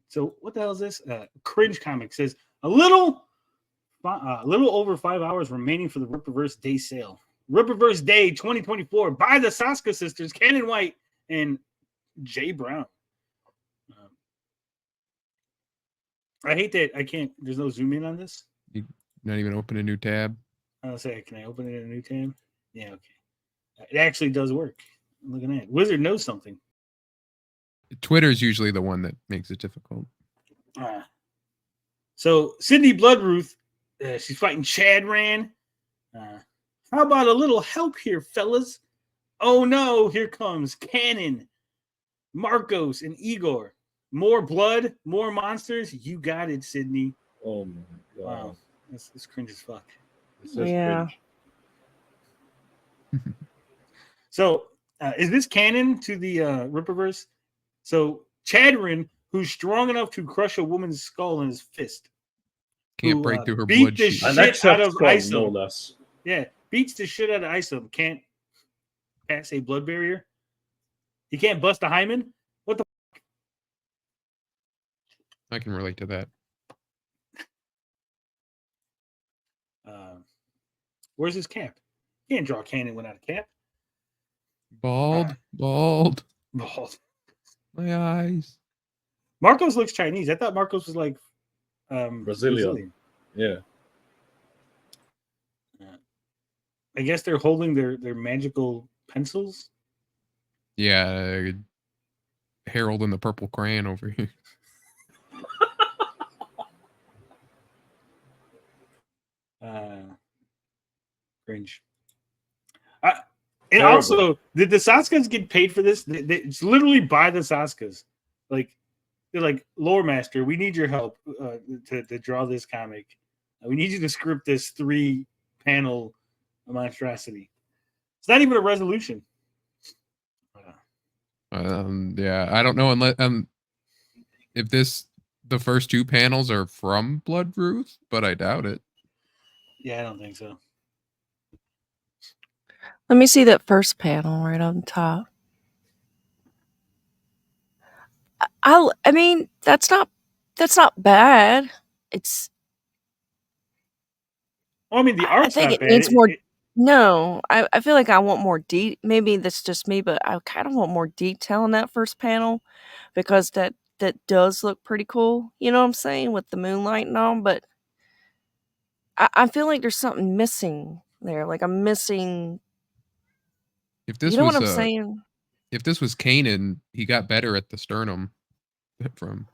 So what the hell is this? Cringe comic says a little over 5 hours remaining for the Rippaverse Day sale. Rippaverse Day 2024 by the Saska sisters, Cannon White and Jay Brown. I hate that I can't. There's no zoom in on this. You not even open a new tab. I'll say, can I open it in a new tab? Yeah, okay. It actually does work. Look at that. Wizard knows something. Twitter is usually the one that makes it difficult. So Sydney Bloodruth, she's fighting Chad Rand. How about a little help here, fellas? Oh no, here comes Cannon, Marcos, and Igor. More blood, more monsters. You got it, Sydney. Oh my god. Wow. This cringe as fuck. Yeah. So is this canon to the Rippaverse? So Chadrin, who's strong enough to crush a woman's skull in his fist. Can't break through her beat blood the sheet. shit out of Isom. No less. Yeah, beats the shit out of Isom. Can't pass a blood barrier. He can't bust a hymen. What the I can relate to that. Where's his cap? He can't draw a cannon without a cap. Bald. Bald. My eyes. Marcos looks Chinese. I thought Marcos was like Brazilian. Yeah. I guess they're holding their magical pencils. Yeah. Harold and the Purple Crayon over here. Cringe. And also, did the Saskas get paid for this? It's literally by the Saskas. Like, they're like, Lore Master, we need your help to draw this comic. We need you to script this 3-panel monstrosity. It's not even a resolution. Yeah, I don't know unless if the first 2 panels are from Bloodruth, but I doubt it. Yeah, I don't think so. Let me see that first panel right on top. I mean, that's not bad. It's. Well, I mean, the art's I think not it bad. needs more. No, I feel like I want more maybe that's just me, but I kind of want more detail in that first panel because that does look pretty cool. You know what I'm saying, with the moonlight and all, but I feel like there's something missing there. Like I'm missing. If this you know was, what I'm saying? If this was Kanan, he got better at the sternum from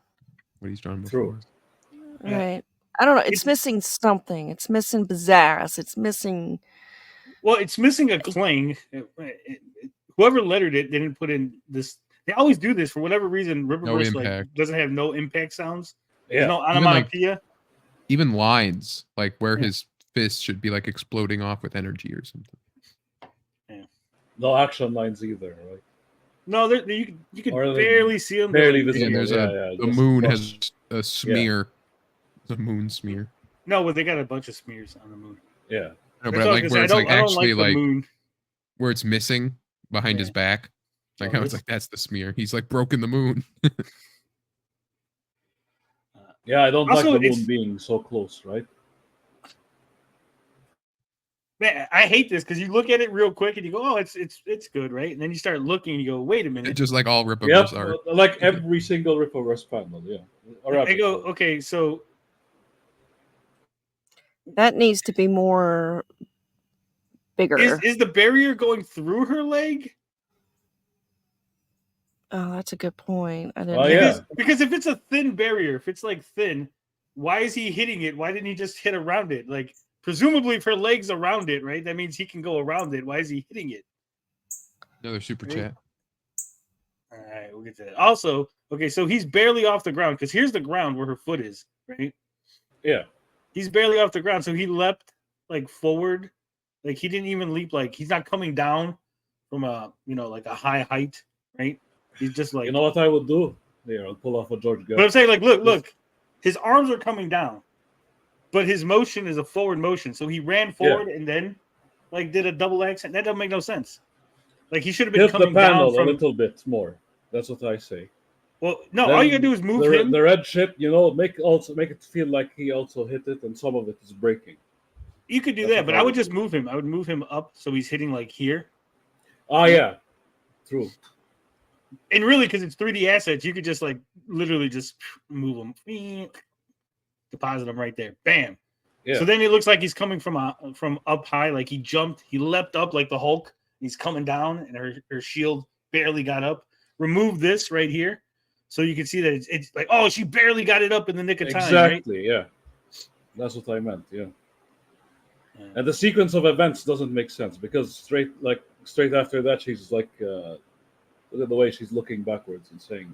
what he's done before. Right. I don't know. It's missing something. It's missing pizzazz. It's missing. Well, it's missing a clang. Whoever lettered it didn't put in this. They always do this for whatever reason. Rippaverse doesn't have no impact sounds. Yeah. No onomatopoeia. Even lines like where his fist should be like exploding off with energy or something. No action lines either, right? No, you can barely see them. Barely visible. And there's the moon has a smear. The moon smear. No, but they got a bunch of smears on the moon. Yeah. No, but like where it's like actually like where it's missing behind his back. Like how it's like that's the smear. He's like broken the moon. Yeah, I don't like the moon being so close, right? Man, I hate this because you look at it real quick and you go, "Oh, it's good, right?" And then you start looking and you go, "Wait a minute!" It's just like all Rippaverse art, like every single Rippaverse panel, yeah. I go, okay, so that needs to be more bigger. Is the barrier going through her leg? Oh, that's a good point. I didn't. Because if it's a thin barrier, if it's like thin, why is he hitting it? Why didn't he just hit around it? Like. Presumably, if her leg's around it, right? That means he can go around it. Why is he hitting it? Another super chat. All right, we'll get to that. Also, okay, so he's barely off the ground because here's the ground where her foot is, right? Yeah. He's barely off the ground, so he leapt like forward. Like he didn't even leap. Like he's not coming down from like a high height, right? He's just like. You know what I would do? There, I'll pull off a George Gunn. But I'm saying, like, look, his arms are coming down. But his motion is a forward motion. So he ran forward and then like did a double accent. That doesn't make no sense. Like he should have been coming the panel down from a little bit more. That's what I say. Well, no, Then all you gotta do is move him. The red shit, make it feel like he also hit it, and some of it is breaking. You could do That's that, but what I I would would just do. move him. I would move him up so he's hitting like here. Oh yeah, true. And really, because it's 3D assets, you could just like literally just move them, deposit them right there. Bam. Yeah. So then it looks like he's coming from up high, like he jumped, he leapt up like the Hulk. He's coming down, and her shield barely got up. Remove this right here, so you can see that it's like, oh, she barely got it up in the nick of time. Exactly. Right? Yeah. That's what I meant. Yeah. And the sequence of events doesn't make sense because straight after that, she's like, look at the way she's looking backwards and saying.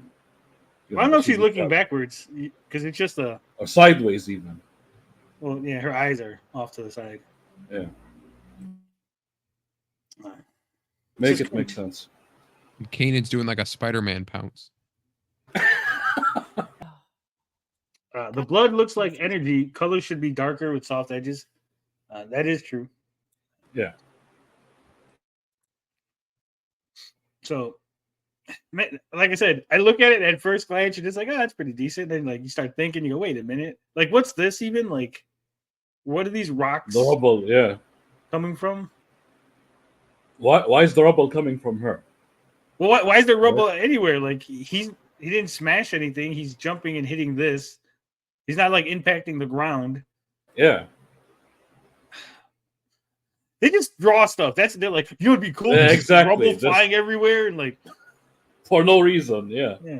I don't know if she's looking backwards because it's just or sideways even. Well, yeah, her eyes are off to the side. Yeah. Make it make sense. Kanan's doing like a Spider-Man pounce. The blood looks like energy. Color should be darker with soft edges. That is true. Yeah. So, like I said, I look at it at first glance, and it's like, oh, that's pretty decent. And like you start thinking, you go, wait a minute, like what's this even? Like, what are these rocks? The rubble, yeah. Coming from? Why is the rubble coming from her? Well, why is there rubble anywhere? Like he didn't smash anything. He's jumping and hitting this. He's not like impacting the ground. Yeah. They just draw stuff. They're like, you would be cool. Yeah, exactly. Rubble flying everywhere and like for no reason. Yeah. Yeah.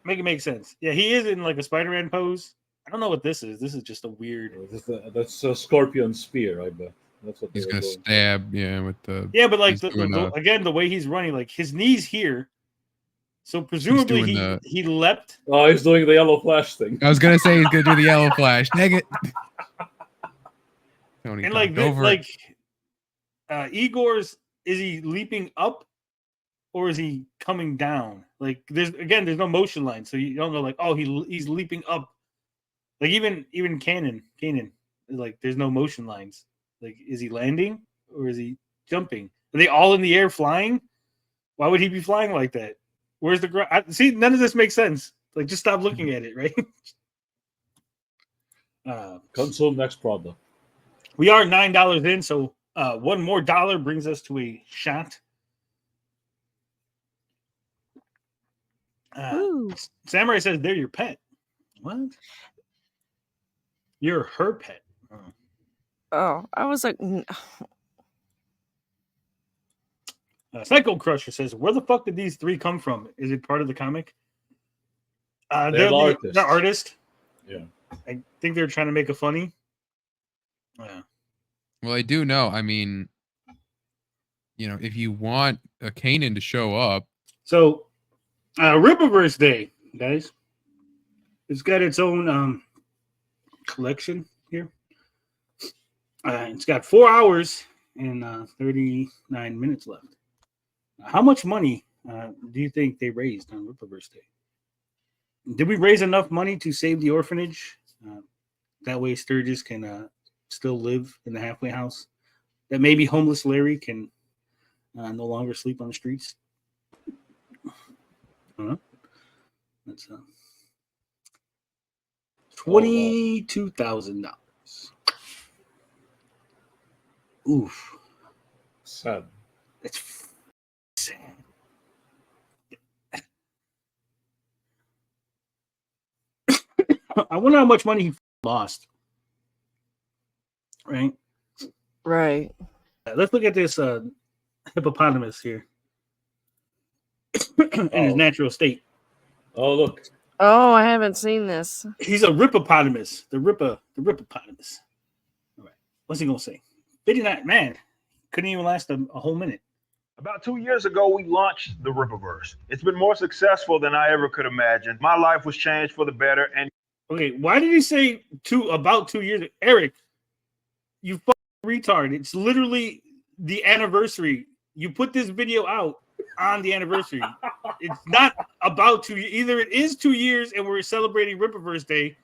Make it make sense. Yeah, he is in like a Spider-Man pose. I don't know what this is. This is just a weird. That's a scorpion spear, I bet. That's what he's gonna stab. Yeah, with the. Yeah, but like again, the way he's running, like his knees here. So presumably he leapt. Oh, he's doing the yellow flash thing. I was gonna say he's gonna do the yellow flash. Dang it. Tony, and like Igor's, is he leaping up or is he coming down? Like there's no motion line, so you don't know like, oh, he's leaping up. Like even Kanan, like there's no motion lines. Like, is he landing or is he jumping? Are they all in the air flying? Why would he be flying like that? Where's the ground? See, none of this makes sense. Like, just stop looking at it, right? Consume next product. We are $9 in, so one more dollar brings us to a shot. Samurai says they're your pet. What? You're her pet. Oh, I was like, Psycho Crusher says, where the fuck did these three come from? Is it part of the comic? They're the artist. Yeah. I think they're trying to make a funny. Yeah. Well, I do know. I mean, if you want a Kanan to show up. So, Rippaverse Day, guys. It's got its own collection here. It's got 4 hours and 39 minutes left. How much money do you think they raised on Rippaverse Day? Did we raise enough money to save the orphanage? That way Sturgis can still live in the halfway house. That maybe homeless Larry can no longer sleep on the streets. I don't know. That's $22,000. Oof. Sad. That's sad. I wonder how much money he lost. Right? Right. Let's look at this hippopotamus here in his natural state. Oh, look. Oh, I haven't seen this. He's a Rippapotamus. The Rippapotamus. All right. What's he going to say? 59. Man, couldn't even last a whole minute. About 2 years ago, we launched the Rippaverse. It's been more successful than I ever could imagine. My life was changed for the better. And okay, why did he say about 2 years? Eric, you fucking retard. It's literally the anniversary. You put this video out on the anniversary. It's not about 2 years. Either it is 2 years and we're celebrating Rippaverse Day,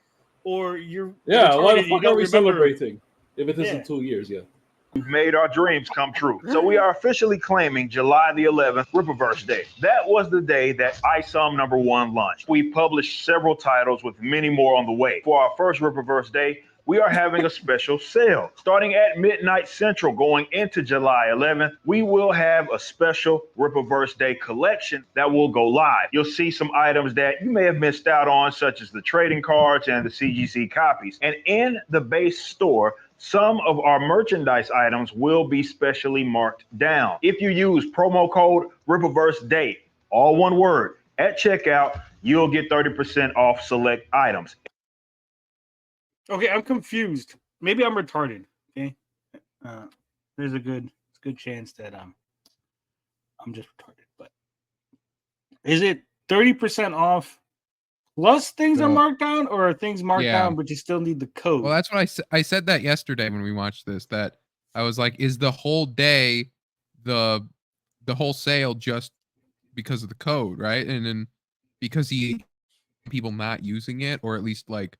or you're why the you fuck don't are we remember. celebrating if it isn't 2 years yet? We've made our dreams come true. So we are officially claiming July the 11th, Rippaverse Day. That was the day that ISOM #1 launched. We published several titles with many more on the way. For our first Rippaverse Day, we are having a special sale. Starting at midnight Central going into July 11th, we will have a special Rippaverse Day collection that will go live. You'll see some items that you may have missed out on, such as the trading cards and the CGC copies. And in the base store, some of our merchandise items will be specially marked down. If you use promo code Rippaverse Day, all one word, at checkout, you'll get 30% off select items. Okay, I'm confused. Maybe I'm retarded. Okay, there's a good chance that I'm just retarded. But is it 30% off plus things are marked down, or are things marked down but you still need the code? Well, that's what I said that yesterday when we watched this. That I was like, is the whole day the whole sale just because of the code, right? And then because people not using it, or at least like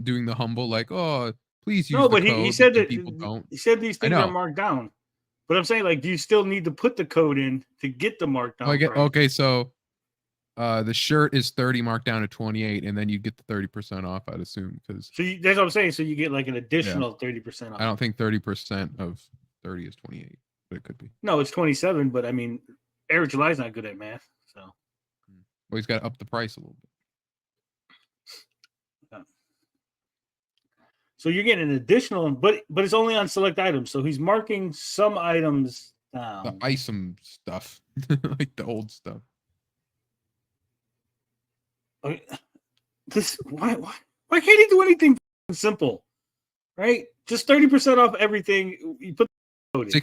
doing the humble, like, oh, please use the code. He said that people don't. He said these things are marked down. But I'm saying, like, do you still need to put the code in to get the markdown? Okay, so the shirt is 30 marked down to 28, and then you get the 30% off, I'd assume. Because that's what I'm saying. So you get like an additional 30% off. I don't think 30% of 30 is 28, but it could be. No, it's 27. But I mean, Eric July's not good at math, so. Well, he's got to up the price a little bit. So you're getting an additional, but it's only on select items. So he's marking some items down. The ISOM stuff, like the old stuff. Okay. Why can't he do anything simple? Right? Just 30% off everything. You put the code in.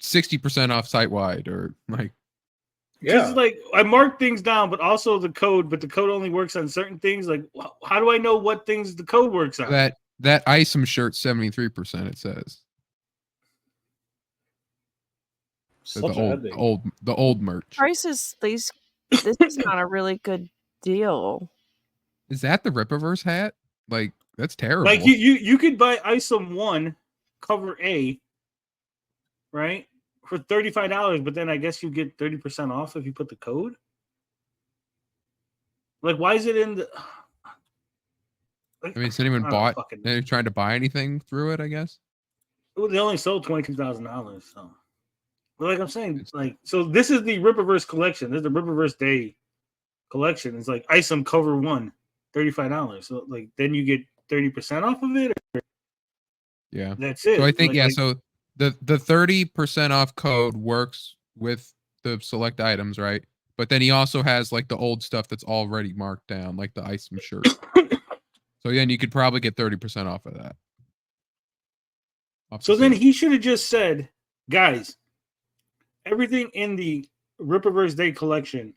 60% off site wide, or like. Yeah. Just like I mark things down, but also the code, but the code only works on certain things. Like, how do I know what things the code works on? That ISOM shirt, 73%, it says. So the old merch. Prices, this is not a really good deal. Is that the Rippaverse hat? Like, that's terrible. Like you could buy ISOM 1 cover A, right, for $35, but then I guess you get 30% off if you put the code. Like, why is it in the? I mean, has anyone bought? They tried to buy anything through it, I guess. Well, they only sold $22,000. So, but like I'm saying, like, so this is the Rippaverse collection. This is the Rippaverse Day collection. It's like ISOM cover 1, $35. So, like, then you get 30% off of it. Yeah, that's it. So I think so the 30% off code works with the select items, right? But then he also has like the old stuff that's already marked down, like the ISOM shirt. So then you could probably get 30% off of that. So then he should have just said, guys, everything in the Rippaverse Day collection,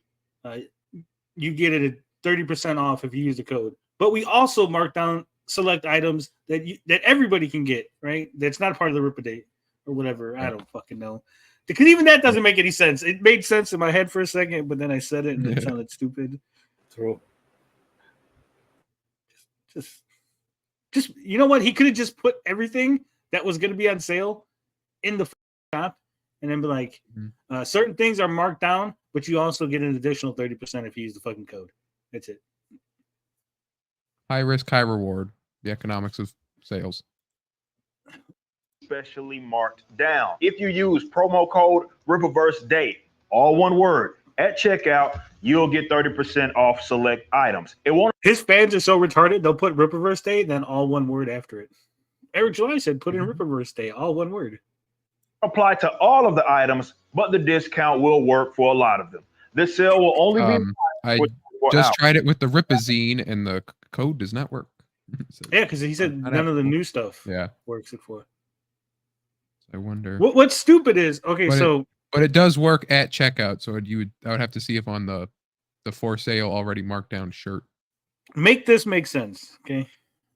you get it at 30% off if you use the code. But we also mark down select items that everybody can get, right? That's not part of the Rippa Day or whatever. I don't fucking know. Because even that doesn't make any sense. It made sense in my head for a second, but then I said it and it sounded stupid. True. Just you know what? He could have just put everything that was going to be on sale in the shop and then be like, certain things are marked down, but you also get an additional 30% if you use the fucking code. That's it. High risk, high reward. The economics of sales. Specially marked down. If you use promo code Rippaverse Day, all one word, at checkout, you'll get 30% off select items. It won't. His fans are so retarded, they'll put Rippaverse Day, then all one word after it. Eric July said, put in Rippaverse Day, all one word. Apply to all of the items, but the discount will work for a lot of them. This sale will only be. I just tried it with the Rippazine, and the code does not work. So, yeah, because he said none of the new stuff works it for. I wonder. What's stupid is but it does work at checkout, so I would have to see if on the for sale already marked down shirt. Make this make sense, okay?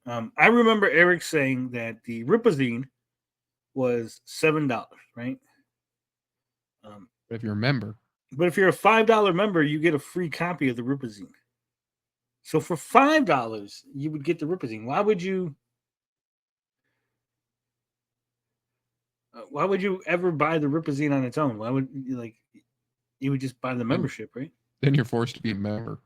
I remember Eric saying that the Rippazine was $7, right? If you're a member. But if you're a $5 member, you get a free copy of the Rippazine. So for $5, you would get the Rippazine. Why would you? Why would you ever buy the Ripazine on its own? Why would you would just buy the membership, right? Then you're forced to be a member.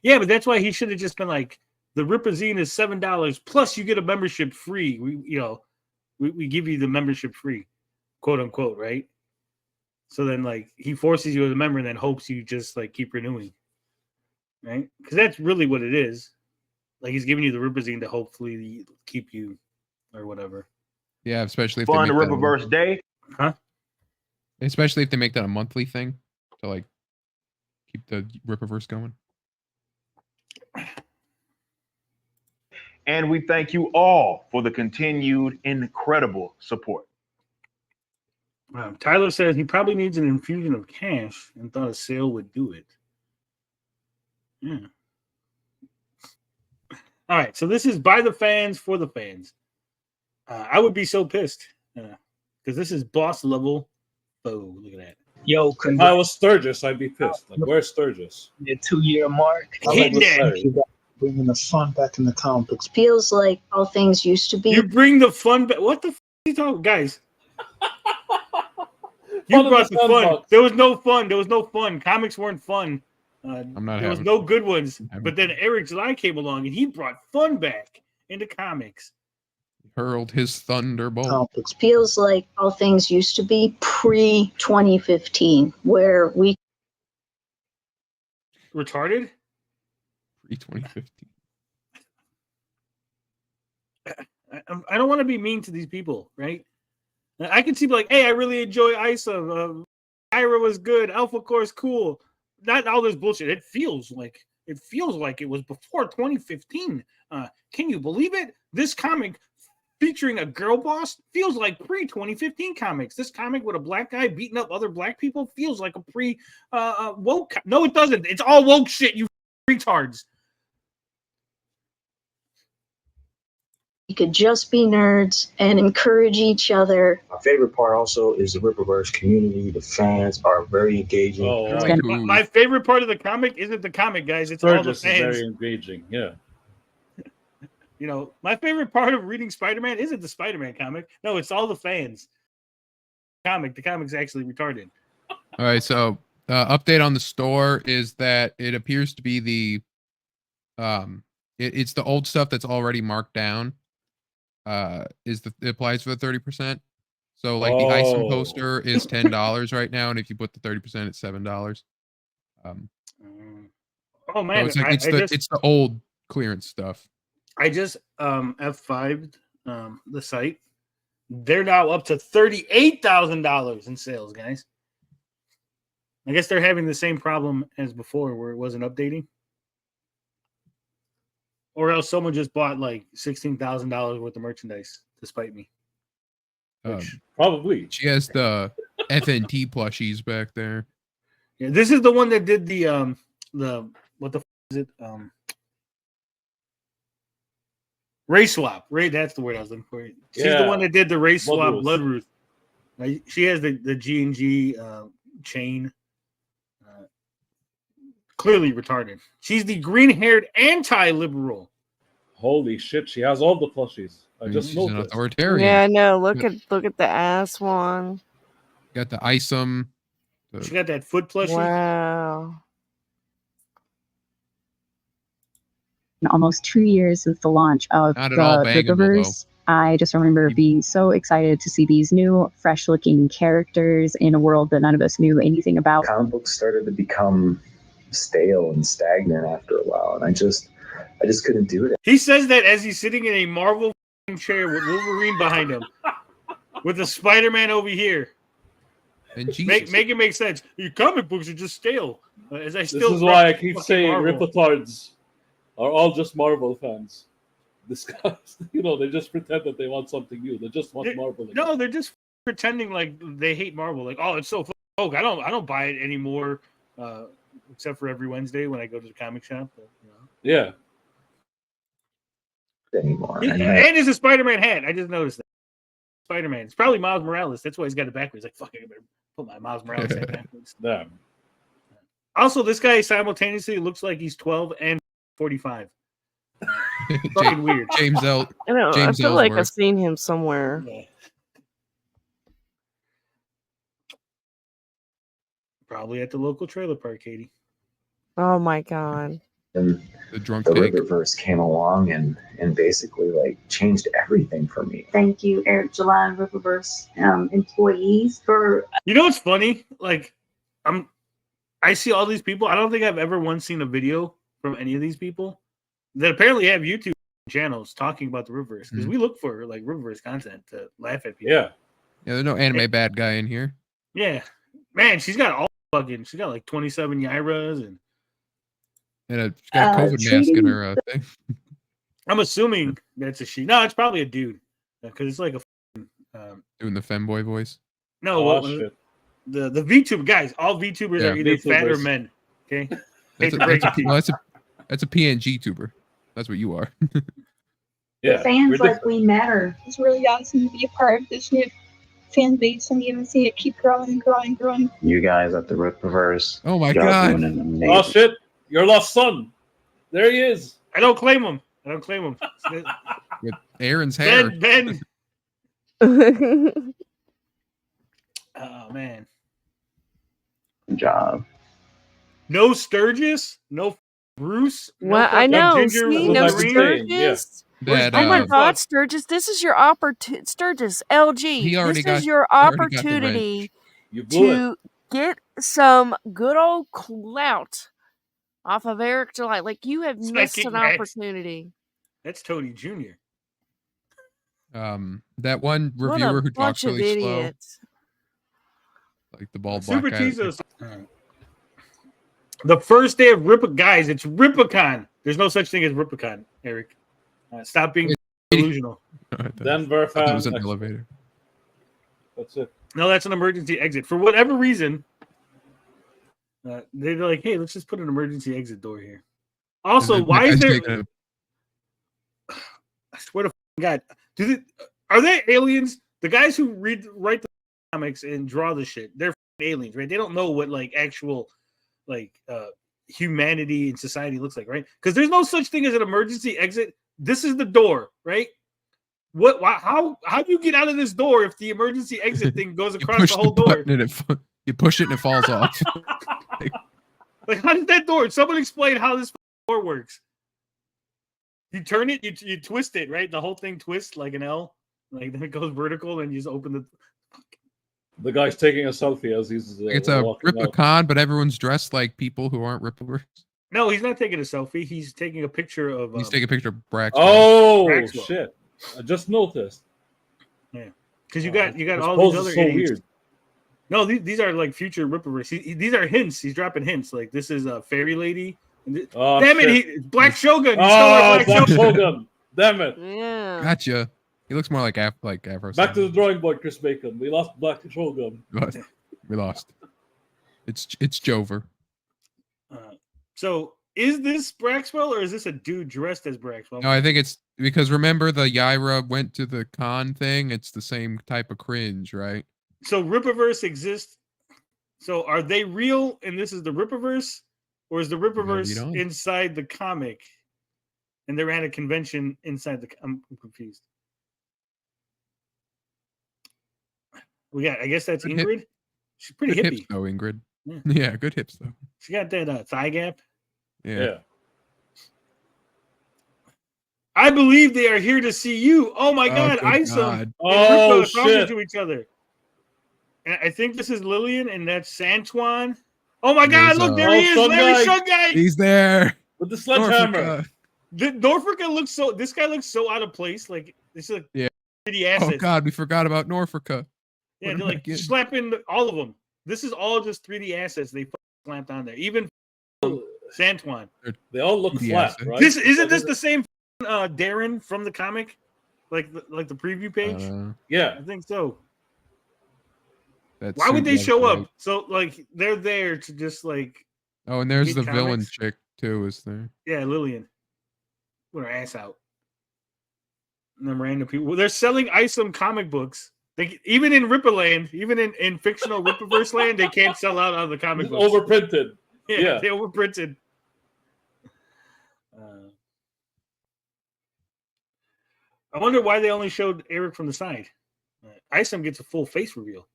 Yeah, but that's why he should have just been like, the Ripazine is $7 plus you get a membership free. We give you the membership free, quote unquote, right? So then like he forces you as a member and then hopes you just like keep renewing, right? Because that's really what it is. Like he's giving you the Ripazine to hopefully keep you or whatever. Yeah, especially if Fun they make Rippaverse Day. Huh? Especially if they make that a monthly thing to like keep the Rippaverse going. And we thank you all for the continued incredible support. Tyler says he probably needs an infusion of cash and thought a sale would do it. Yeah. All right, so this is by the fans for the fans. I would be so pissed because this is boss level. Oh, look at that. Yo, If I was Sturgis, I'd be pissed. Like, where's Sturgis? the 2-year mark. Hitting that. Bringing the fun back in the comic books. Feels like how things used to be. You bring the fun back. What the f are you talking, guys? You Fun in brought the the fun. sandbox. There was no fun. There was no fun. Comics weren't fun. I'm not There was having no good ones. having But then Eric July came along and he brought fun back into comics. hurled his thunderbolt. Comic books. Feels like how things used to be pre-2015, where we Retarded? Pre-2015. I don't want to be mean to these people, right? I can see like, hey, I really enjoy ISA. Ira was good. Alpha Core's cool. Not all this bullshit. It feels like it was before 2015. Can you believe it? This comic featuring a girl boss feels like pre-2015 comics. This comic with a black guy beating up other black people feels like a woke. No, it doesn't. It's all woke shit, you retards. could just be nerds and encourage each other. My favorite part also is the Rippaverse community. The fans are very engaging. Oh, my favorite part of the comic isn't the comic, guys. It's all the Sturgis is fans. very engaging. Yeah. You know, my favorite part of reading Spider-Man isn't the Spider-Man comic. No, it's all the fans. The comic's actually retarded. All right, so update on the store is that it appears to be the it's the old stuff that's already marked down. It applies for the 30%. So like the Isom poster is $10 right now, and if you put the 30%, it's $7. Oh man, so it's like it's the old clearance stuff. I just F5'd the site. They're now up to $38,000 in sales, guys. I guess they're having the same problem as before where it wasn't updating. Or else someone just bought like $16,000 worth of merchandise to spite me. Probably. She has the FNT plushies back there. Yeah, this is the one that did the what the is it? Race swap. That's the word I was looking for. She's the one that did the race swap Bloodroot. She has the G&G chain. Clearly retarded. She's the green-haired anti-liberal. Holy shit, she has all the plushies. I just She's an noticed. authoritarian. Yeah, I know. Look at the ass one. Got the Isom. She got that foot plushie. Wow. In almost 2 years since the launch of the Rippaverse, I just remember being so excited to see these new, fresh-looking characters in a world that none of us knew anything about. Comic books started to become stale and stagnant after a while, and I just couldn't do it. He says that as he's sitting in a Marvel chair with Wolverine behind him, with the Spider-Man over here. And make it make sense. Your comic books are just stale. This is why I keep saying Rippatards are all just Marvel fans. This guys, they just pretend that they want something new. They just want Marvel. No, they're just pretending like they hate Marvel. Like, oh, it's so folk. I don't buy it anymore, except for every Wednesday when I go to the comic shop. But, Yeah. Anymore. And it's a Spider-Man hat. I just noticed that. Spider-Man. It's probably Miles Morales. That's why he's got it backwards. Like, fuck, I better put my Miles Morales hat backwards. Damn. Also, this guy simultaneously looks like he's 12 and 45. Fucking weird. James L. I know. James I feel like I've Ellsworth. seen him somewhere. Yeah. Probably at the local trailer park, Katie. Oh my god. And The drunk the tank. Rippaverse came along and basically like changed everything for me. Thank you, Eric July and Rippaverse employees for. You know what's funny? Like, I see all these people. I don't think I've ever once seen a video from any of these people that apparently have YouTube channels talking about the Rippaverse, because we look for like Rippaverse content to laugh at people. Yeah. Yeah, there's no anime bad guy in here. Yeah, man, she's got all fucking. She's got like 27 Yairas and She's got a COVID mask in her thing. I'm assuming that's a she. No, it's probably a dude because it's like a doing the femboy voice. No, the VTuber guys. All VTubers are either fat or men. Okay, That's a PNG tuber. That's what you are. Yeah, fans like we matter. It's really awesome to be a part of this new fan base and even see it keep growing and growing and growing. You guys at the Rippaverse. Oh my god! Oh shit! Your lost son. There he is. I don't claim him. With Aaron's hair. Ben. Oh man. Good job. No Sturgis. No Bruce. Well, I know. See, no Sturgis. That, oh my God, Sturgis! This is your opportunity. Sturgis, LG. This is your opportunity to get some good old clout off of Eric July. Like you have missed an opportunity. That's Tony Jr. That one reviewer who talks really slow, like the bald black guy. The first day of guys, it's Rippacon. There's no such thing as Rippacon, Eric. Stop being delusional. Denver It was an elevator. That's it. No, that's an emergency exit. For whatever reason, they're like, hey, let's just put an emergency exit door here. Also, why is there... I swear to God. Are they aliens? The guys who write the comics and draw the shit, they're aliens, right? They don't know what like actual humanity and society looks like, right? Because there's no such thing as an emergency exit. This is the door, right? How do you get out of this door if the emergency exit thing goes across the whole door? You push it and it falls off. Like, how does that door? Someone explain how this door works. You turn it, you twist it, right? The whole thing twists like an L. Like then it goes vertical, and you just open the. The guy's taking a selfie as he's. It's a Rippacon, but everyone's dressed like people who aren't Rippaverse. No, he's not taking a selfie. He's taking a picture of. He's taking a picture of Braxwell. Oh shit! I just noticed. Yeah, because you got all these other idiots. Weird. No, these are like future Rippaverse. These are hints. He's dropping hints. Like this is a fairy lady. Damn it! Black Shogun. Black Shogun. Damn it! Yeah. Gotcha. He looks more like Afro. Back to the drawing board, Chris Bacon. We lost Black Shogun. We lost. It's Jover. So is this Braxwell or is this a dude dressed as Braxwell? No, I think it's because remember the Yaira went to the con thing. It's the same type of cringe, right? So Rippaverse exists. So are they real? And this is the Rippaverse, or is the Rippaverse inside the comic? And they're at a convention inside the. I'm confused. We got. I guess that's good Ingrid. Hip. She's pretty good hippie. Hips, though, Ingrid. Yeah, good hips though. She got that thigh gap. Yeah. I believe they are here to see you. Oh my God! Isom and Rippa are talking to each other. And I think this is Lillian, and that's Santuan. Oh my God! Look, there he is, Larry Shug Guy. He's there with the sledgehammer. Norfolka looks so. This guy looks so out of place. Like this is like pretty assets. Oh God, we forgot about Norfolka. Yeah, they're like slapping all of them. This is all just 3D assets they slapped on there. Even Santuan. They all look flat, right? Isn't this the same Darren from the comic? Like the preview page? Yeah. I think so. Why would they show up? So like they're there to just like. Oh, and there's the villain chick too, is there? Yeah, Lillian. With her ass out. And then random people. Well, they're selling Isom comic books. Even in Rippaland, even in fictional Rippaverse land, they can't sell out on the comic books. Overprinted. Yeah, they overprinted. I wonder why they only showed Eric from the side. Isom gets a full face reveal.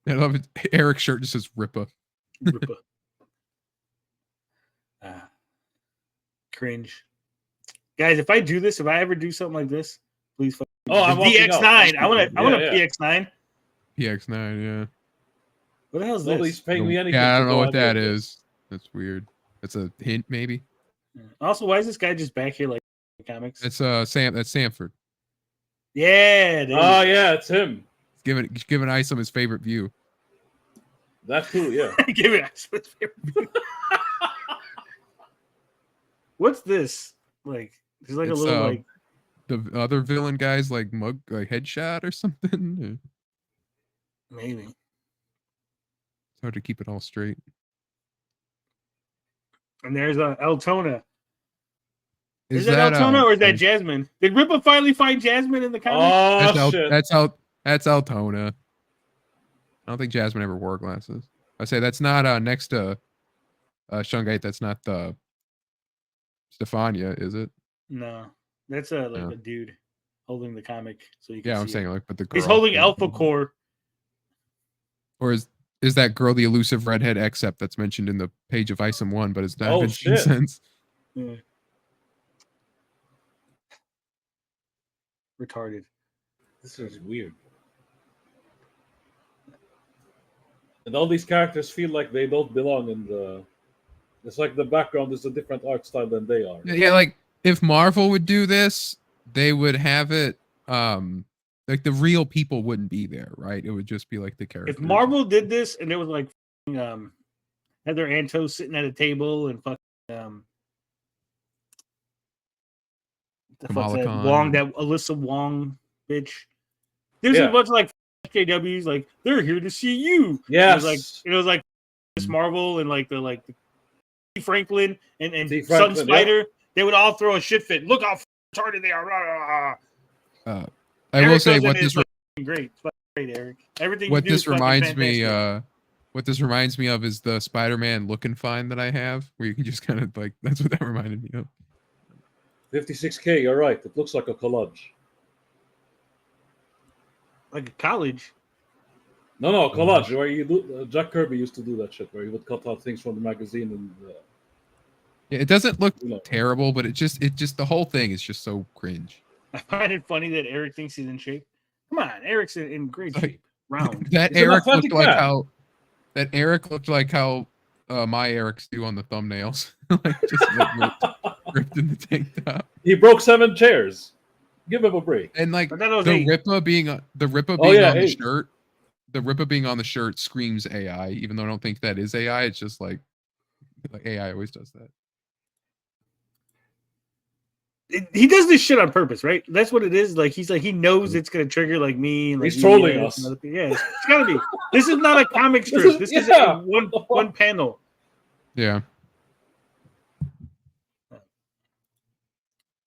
I love it. Eric's shirt just says Rippa. Rippa. Cringe. Guys, if I do this, if I ever do something like this, please. I'm DX9. I want a PX9. PX9, yeah. What the hell is Nobody's this? paying me anything. Yeah, I don't know what that is. That's weird. That's a hint, maybe. Also, why is this guy just back here like comics? It's That's Sanford. Yeah. Yeah, it's him. He's giving Isom his favorite view. That too, yeah. Give it his favorite view. What's this? Like, there's like It's, a little like the other villain guy's like headshot or something. Maybe. It's hard to keep it all straight. And there's Eltona. Is that Eltona or is that Jasmine? Did Rippa finally find Jasmine in the comics? That's Eltona. I don't think Jasmine ever wore glasses. I say that's not next to Shungite. That's not the Stefania, is it? No, that's a dude holding the comic, so you can. Yeah, I'm saying like, but the girl. He's holding Alpha Core. Or is that girl the elusive redhead Except that's mentioned in the page of Isom 1, but it's not been seen since? Yeah. Retarded. This is weird. And all these characters feel like they don't belong in the. It's like the background is a different art style than they are. Yeah, like if Marvel would do this, they would have it. Like the real people wouldn't be there, right? It would just be like the characters. If Marvel did this and there was like Heather Antos sitting at a table and fucking the fuck's that Wong, that Alyssa Wong bitch. There's a bunch of like JWs like they're here to see you. Yeah, it was like Miss Marvel and like the Franklin and Franklin, Sun Spider. They would all throw a shit fit. Look how retarded they are. I will say what this great, Eric. Everything. What this reminds me, what this reminds me of is the Spider-Man look and find that I have, where you can just kind of like. That's what that reminded me of. 56K. You're right. It looks like a collage. Like a college. No, collage. Where you do. Jack Kirby used to do that shit, where he would cut out things from the magazine and. Yeah, it doesn't look terrible, but it just the whole thing is just so cringe. I find it funny that Eric thinks he's in shape. Come on, Eric's in great shape. Round. That Eric looked like how. That Eric looked like how my Erics do on the thumbnails, like just like ripped in the tank top. He broke 7 chairs. Give him a break. And like the Rippa being on the shirt, the Rippa being on the shirt screams AI. Even though I don't think that is AI, it's just like AI always does that. He does this shit on purpose, right? That's what it is. Like he knows it's gonna trigger like me. And, like, he's trolling us. Yeah, it's gotta be. This is not a comic strip. This is one panel. Yeah.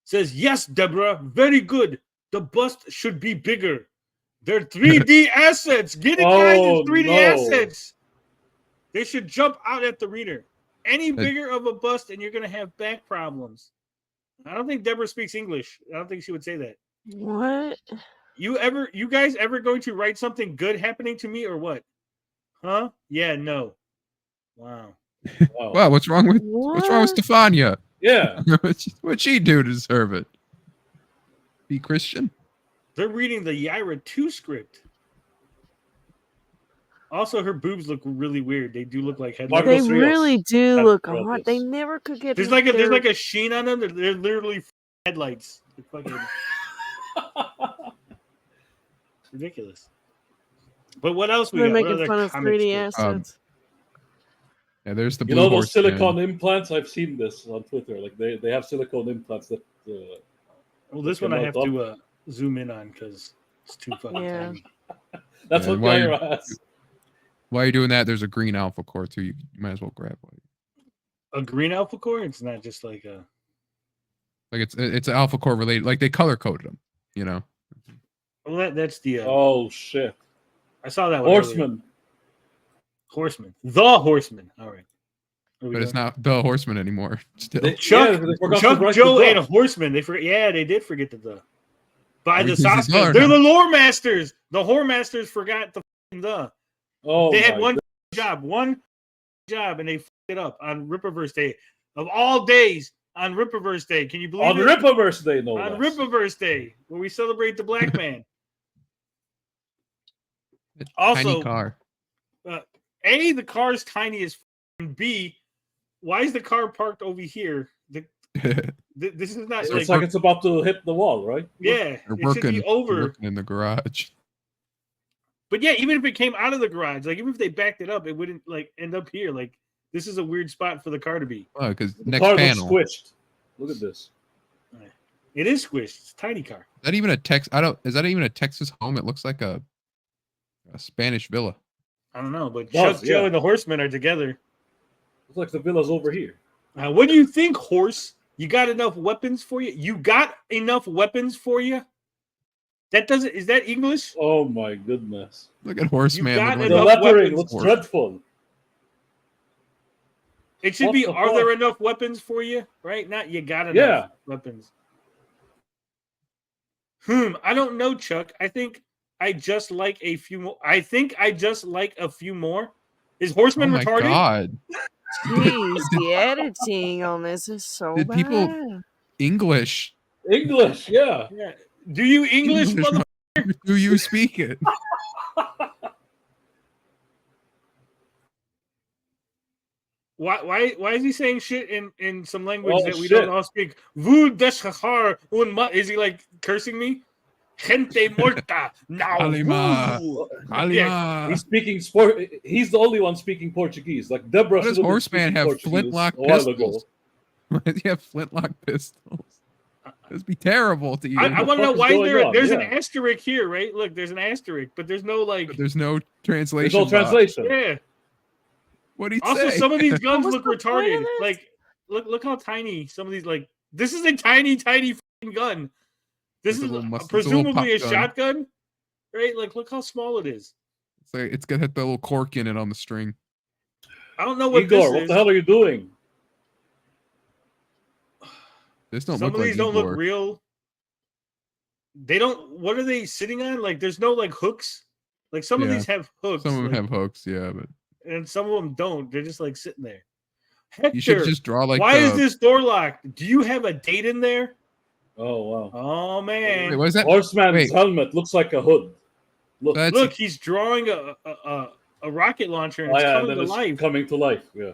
Says yes, Deborah. Very good. The bust should be bigger. They're 3D assets. Get it, guys. It's 3D assets. They should jump out at the reader. Any bigger of a bust, and you're gonna have back problems. I don't think Deborah speaks English. I don't think she would say that. What? You guys ever going to write something good happening to me or what? Huh? Yeah, no. Wow. Wow, what's wrong with Stefania? Yeah. What'd she do to deserve it? Be Christian? They're reading the Yaira 2 script. Also, her boobs look really weird. They do look like headlights. They really do look odd. They never could get. There's like a sheen on them. They're literally headlights. Fucking ridiculous. But what else we got? They're making fun of 3D assets. Yeah, there's the. You know those silicone implants? I've seen this on Twitter. Like they have silicone implants that. Well, this one I have to zoom in on because it's too fucking tiny. That's what Yaira has. While you're doing that, there's a green alpha core too. You might as well grab one. A green alpha core? It's not just like a. Like it's alpha core related. Like they color coded them, you know. Well, that's the. Oh shit! I saw that one. Horseman. Horseman. The Horseman. All right. But it's not the Horseman anymore. Still. Chuck, Joe, and Horseman. They forget. Yeah, they did forget the. By the Saskas. They're the lore masters. The whore masters forgot the. Oh, they had my one job, and they fucked it up on Rippaverse Day. Of all days, on Rippaverse Day. Can you believe on it? Rippaverse Day, no On less. Rippaverse Day, where we celebrate the black man. Tiny Also, car. A, the car's tiny as and B, why is the car parked over here? This is not It's like it's about to hit the wall, right? Yeah, it should be over. Working in the garage. But yeah, even if it came out of the garage, like even if they backed it up, it wouldn't like end up here. Like this is a weird spot for the car to be. Oh, because The next car panel. looks squished. Look at this. It is squished. It's a tiny car. Is that even a Is that even a Texas home? It looks like a Spanish villa. I don't know, but Does, Chuck, Joe, yeah. and the Horsemen are together. Looks like the villa's over here. What do you think, Horse? You got enough weapons for you? You got enough weapons for you? That doesn't. Is that English? Oh my goodness! Look at Horseman. got Look The enough lettering weapons. looks dreadful. It should What be. the Are fuck? there enough weapons for you? Right? Not you got enough Yeah. weapons. I don't know, Chuck. I think I just like a few more. I think I just like a few more. Is Horseman oh my retarded? God. Jeez, the editing on this is so Did bad. people English? English, yeah. Yeah. Do you English, mother? Do you speak it? Why is he saying shit in some language Oh, that we shit. don't all speak? Is he like cursing me? Gente muerta. Now. Kalima. woo. Kalima. He's speaking sport. He's the only one speaking Portuguese. Like Deborah. Why does should have been Horseman speaking have Portuguese flintlock a while ago. pistols? Why does he have flintlock pistols? This be terrible to you. I want to know fuck is why going on? there's an Yeah. asterisk here, right? Look, there's an asterisk, but there's no like. But there's no There's translation. no box. translation. Yeah. What'd he Also, say? some of these guns was look the point of retarded. this? Like, look how tiny some of these. Like, this is a tiny fucking gun. This It's a is little it's a little presumably a pop gun. shotgun, right? Like, look how small it is. It's like it's got the little cork in it on the string. I don't know what Igor, this what is. the hell are you doing? This don't Some look of like these don't Igor. look real. They don't. What are they sitting on? Like, there's no like hooks. Like some of Yeah. these have hooks. Some of them like, have hooks, yeah, but and some of them don't. They're just like sitting there. Hector, you should just draw like. why is this door locked? Do you have a date in there? Oh wow. Oh man! Wait, what is that? Horseman's Wait. helmet looks like a hood. Look. That's Look, he's drawing a rocket launcher and Oh, it's yeah, and coming then to it's life. coming to life. Yeah.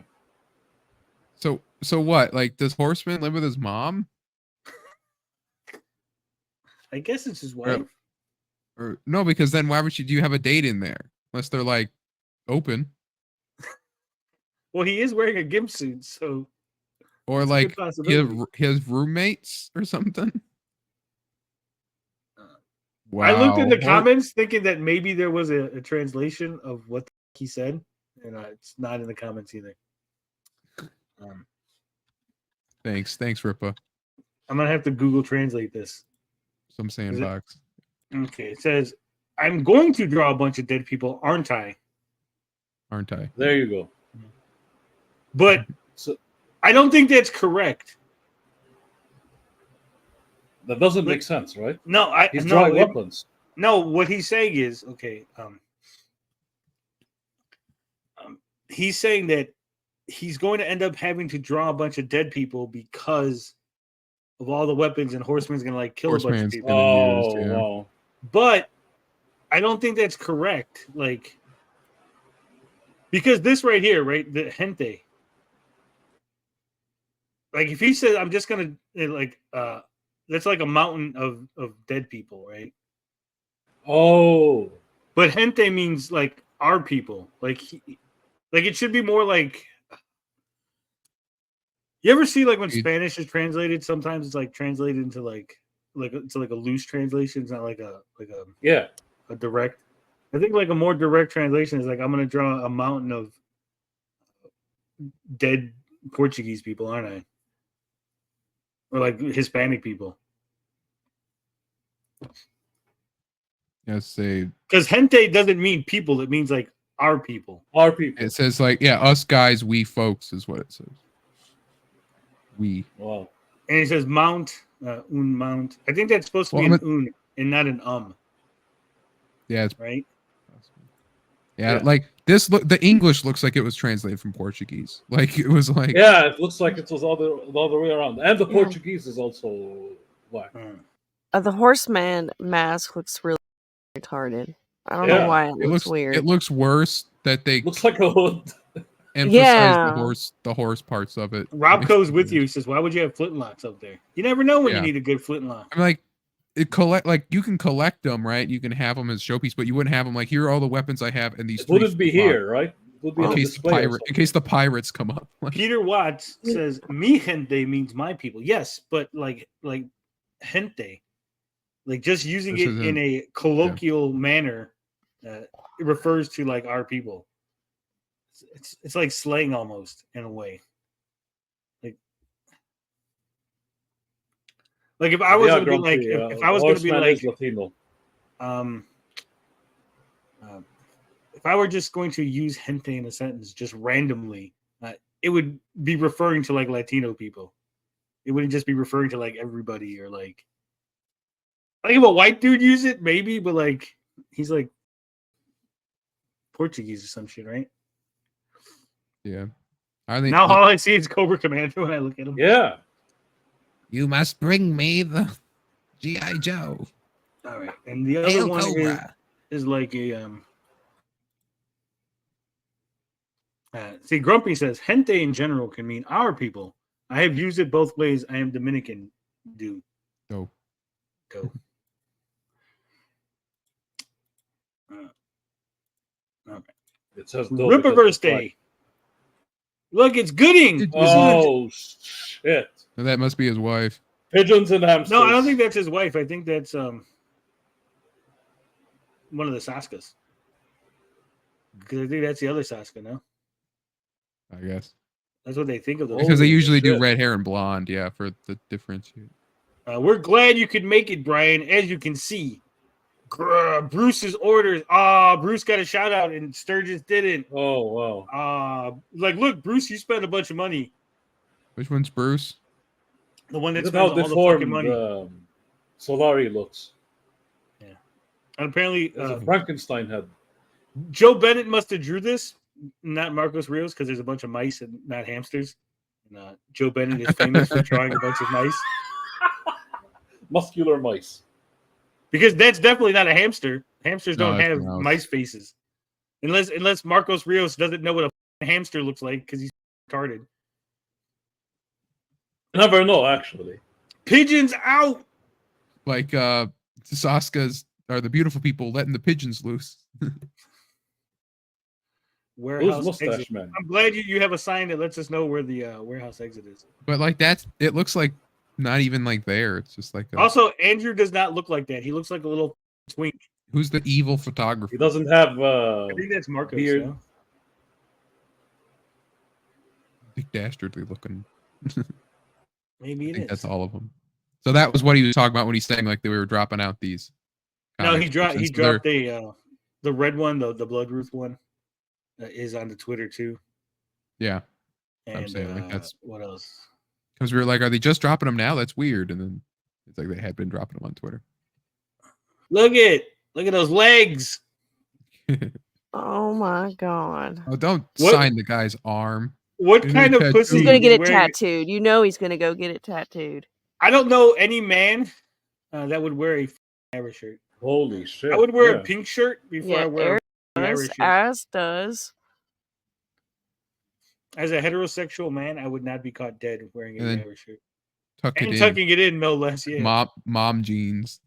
so what? Like, does Horseman live with his mom? I guess it's his wife. Or no, because then why would you do you have a date in there? Unless they're like open. Well, he is wearing a gimp suit, so Or it's a like good possibility. his roommates or something. Wow. I looked in the Hor- comments thinking that maybe there was a translation of what the he said, and it's not in the comments either. Thanks, Rippa. I'm gonna have to Google translate this. Some sandbox. Okay, it says, "I'm going to draw a bunch of dead people, aren't I?" Aren't I? There you go. But So I don't think that's correct. that doesn't make sense, right? No, He's no, drawing weapons. No, what he's saying is okay. He's saying that he's going to end up having to draw a bunch of dead people because of all the weapons, and Horseman's going to like kill a bunch of Horseman's people. gonna Oh use, yeah. wow. But I don't think that's correct. Like, because this right here, right, the gente. Like, if he says, "I'm just gonna like," that's like a mountain of dead people, right? Oh. But gente means like our people. Like, like it should be more like. You ever see like when Spanish is translated? Sometimes it's like translated into like it's like a loose translation. It's not like a Yeah. a direct. I think like a more direct translation is like I'm gonna draw a mountain of dead Portuguese people, aren't I? Or like Hispanic people. Yeah, say Because gente doesn't mean people; it means like our people. Our people. it says like us guys, we folks is what it says. We. Wow. And it says mount, un mount. I think that's supposed to be Well, an un and not an Yeah, it's right? Yeah, like this look. The English looks like it was translated from Portuguese. Like it was like. Yeah, it looks like it was all the way around, and the Portuguese is also whack. The horseman mask looks really retarded. I don't know why it looks weird. It looks worse that they looks like a hood. Emphasize the horse parts of it. Robco's with you. He says, "Why would you have flintlocks up there? You never know when you need a good flintlock." I'm like, you can collect them, right? You can have them as showpiece, but you wouldn't have them like, here are all the weapons I have, and these. It wouldn't be here, right? In case the pirates come up. Peter Watts says, "Mi gente" means my people. Yes, but like gente, like just using it in a colloquial manner, it refers to like our people. It's like slang almost in a way. Like if I was going to be like, if I was going to be like, Latino. If I were just going to use gente in a sentence just randomly, it would be referring to like Latino people. It wouldn't just be referring to like everybody or like if a white dude use it, maybe, but like he's like Portuguese or some shit, right? Yeah. Now all I see is Cobra Commander when I look at him. Yeah. You must bring me the G.I. Joe. All right. And the other one is like a see, Grumpy says gente in general can mean our people. I have used it both ways. I am Dominican, dude. Go. Okay. It says Rippaverse Day. Look, it's Gooding. Oh shit! That must be his wife. Pigeons and hamsters. No, I don't think that's his wife. I think that's one of the Saskas. Because I think that's the other Saska, no? I guess that's what they think of them. Because they usually do red hair and blonde, for the difference. We're glad you could make it, Brian. As you can see, Bruce's orders. Bruce got a shout out and Sturgis didn't. Oh wow. Look, Bruce, you spent a bunch of money. Which one's Bruce? The one that Look spends how all the fucking money. Solari looks. Yeah, and apparently a Frankenstein head. Joe Bennett must have drew this, not Marcos Rios, because there's a bunch of mice and not hamsters. And, Joe Bennett is famous for drawing a bunch of mice. Muscular mice. Because that's definitely not a hamster. Hamsters don't have mice faces. Unless Marcos Rios doesn't know what a hamster looks like because he's retarded. Never know, actually. Pigeons out! Like Saskas are the beautiful people letting the pigeons loose. Warehouse mustache exit. man? I'm glad you have a sign that lets us know where the warehouse exit is. But like it looks like not even like there. It's just like also Andrew does not look like that. He looks like a little twink. Who's the evil photographer? He doesn't have I think that's Marcos. beard. No? Big dastardly looking. Maybe I think is. that's all of them. So that was what he was talking about when he's saying like that we were dropping out these. No, he dropped the red one, the Blood Ruth one. Is on the Twitter too. Yeah, and I'm saying like that's what else? Because we were like, are they just dropping them now? That's weird. And then it's like they had been dropping them on Twitter. Look at those legs. Oh my god! Oh, don't sign the guy's arm. What kind of pussy? He's gonna get it tattooed. You know he's gonna go get it tattooed. I don't know any man that would wear a Irish shirt. Holy shit! I would wear a pink shirt before I wear. As does. As a heterosexual man, I would not be caught dead wearing a Irish shirt. Tucking it in, no less. Yeah. Mom jeans.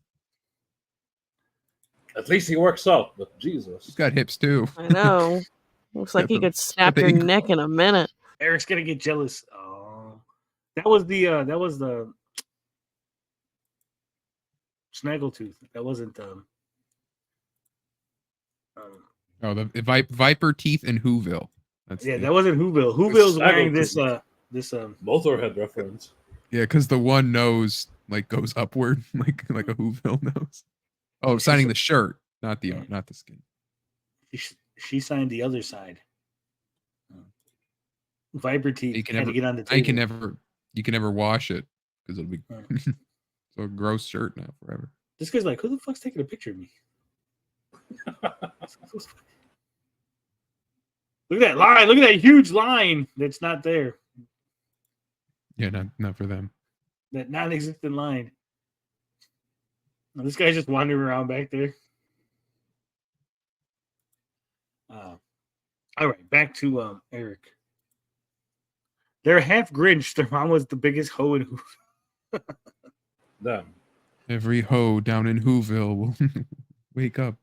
At least he works out, but Jesus. He's got hips too. I know. Looks like he could snap your neck in a minute. Eric's gonna get jealous. Oh, that was the Snaggletooth. That wasn't the Viper Teeth in Whoville. That wasn't Whoville. Whoville's wearing this Motorhead reference. Yeah, because the one nose like goes upward, like a Whoville nose. Oh, signing the shirt, not the skin. She signed the other side. Viper Teeth. You can never wash it because it'll be so a gross shirt now forever. This guy's like, who the fuck's taking a picture of me? Look at that line. Look at that huge line that's not there. Yeah, not for them. That non-existent line. Now, this guy's just wandering around back there. All right, back to Eric. They're half Grinch. Their mom was the biggest hoe in Damn. Every hoe down in Whoville will wake up